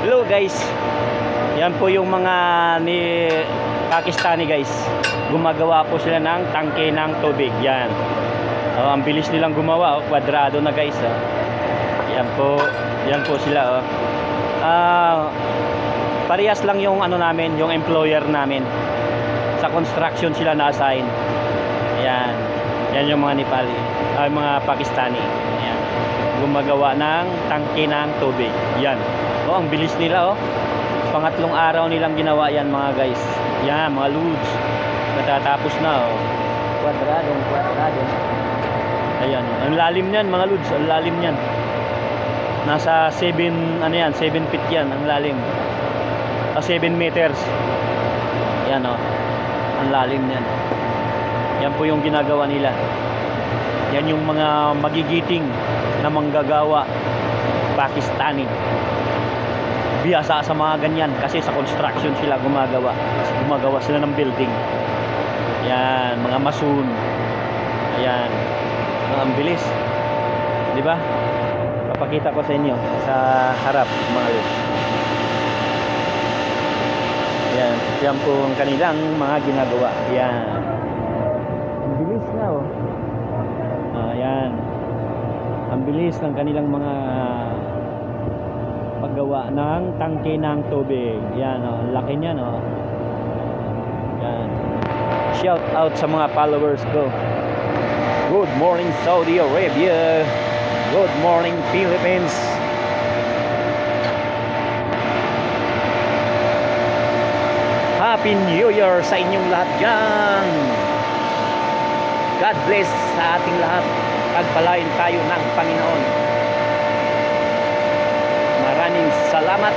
Hello guys. Yan po yung mga ni Pakistani guys. Gumagawa po sila ng tangke ng tubig. Yan. Ang bilis nilang gumawa, kwadrado na guys. Yan po. Yan po sila. Parehas lang yung ano namin, yung employer namin. Sa construction sila na-assign. Yan. Yan yung mga Nepali, mga Pakistani. Yan. Gumagawa ng tangke ng tubig. Yan. Ang bilis nila Pangatlong araw nilang ginawa yan mga guys. Yan, mga loads. Natatapos na Kwadradong. Ayan. Ang lalim niyan mga loads, ang lalim niyan. Nasa 7 feet yan ang lalim. 7 meters. Yan ang lalim niyan. Yan po yung ginagawa nila. Yan yung mga magigiting na manggagawa Pakistani. Biyasa sa mga ganyan kasi sa construction sila gumagawa. Gumagawa sila ng building. Yan, mga mason. Ayan. Ang bilis. 'Di ba? Papakita ko sa inyo sa harap mga lods. Yan, yan po ang kanilang mga ginagawa. Yan. Ang bilis na Ayan. Ang bilis ng kanilang mga paggawa ng tangke ng tubig. Yan ang laki niyan Yan. Shout out sa mga followers ko. Good morning Saudi Arabia. Good morning Philippines. Happy New Year sa inyong lahat dyan. God bless sa ating lahat. Pagpalain tayo ng Panginoon. Maraming salamat.